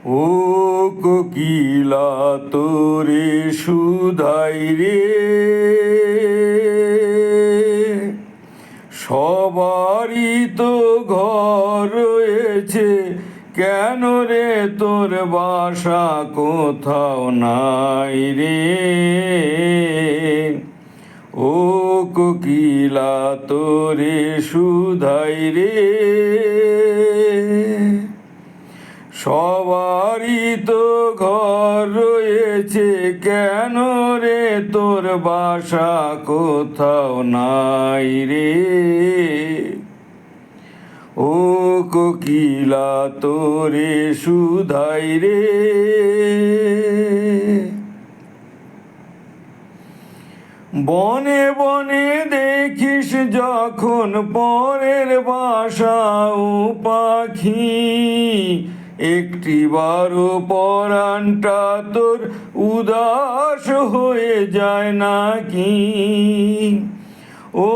ও কোকিলা তোরে শুধাই রে, সবারই তো ঘর রয়েছে, কেন রে তোর বাসা কোথাও নাই রে। ও কোকিলা তোরে শুধাই রে, সবারই তো ঘর রয়েছে, কেন রে তোর বাসা কোথাও নাই রে। ও কোকিলা তোরে শুধাই রে, বনে বনে দেখিস যখন পরের বাসা ও পাখি, একটিবারও পরাণটা তোর উদাস হয়ে যায় নাকি। ও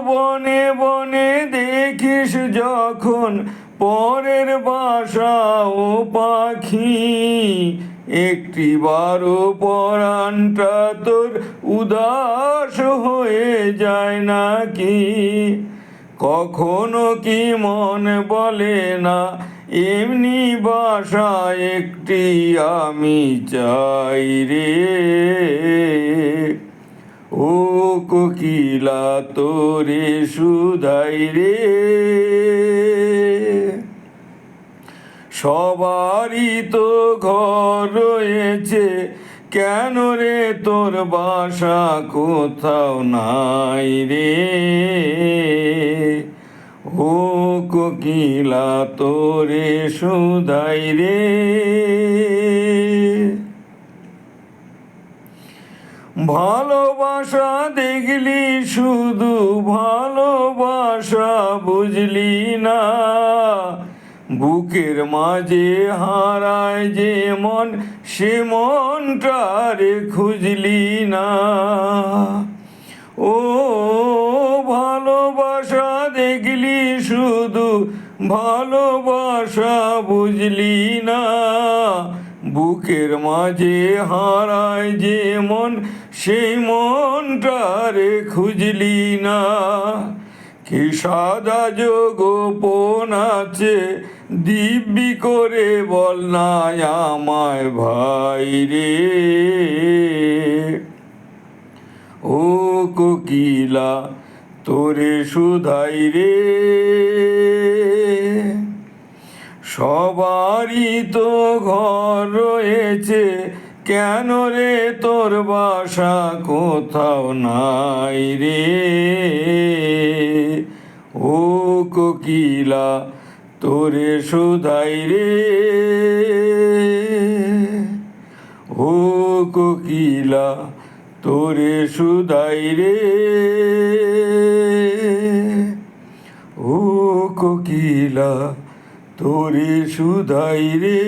বনে বনে দেখিস যখন পরের বাসা ও পাখি, একটিবারও পরাণটা তোর উদাস হয়ে যায় নাকি। কখনো কি মন বলে না এমনি বাসা একটি আমি চাই রে। ও কোকিলা তোরে শুধাই রে, সবারই তো ঘর রয়েছে, কেন রে তোর বাসা কোথাও নাই রে। ও কোকিলা তোরে শুধাই রে, ভালোবাসা দেখলি শুধু ভালোবাসা বুঝলি না, বুকের মাঝে হারায় যে মন সে মনটারে খুঁজলি না। ও ভালোবাসা দেখলি শুধু ভালোবাসা বুঝলি না, বুকের মাঝে হারায় যে মন সেই মনটারে খুঁজলি না। কি সাদা গোপন আছে দিব্যি করে বল না আমায় ভাই রে। ও কোকিলা তোরে শুধাই রে, সবারই তো ঘর রয়েছে, কেন রে তোর বাসা কোথাও নাই রে। ও কোকিলা তোরে শুধাই রে, ও কোকিলা তোরে শুধাই রে, ও কোকিলা তোরে শুধাই রে।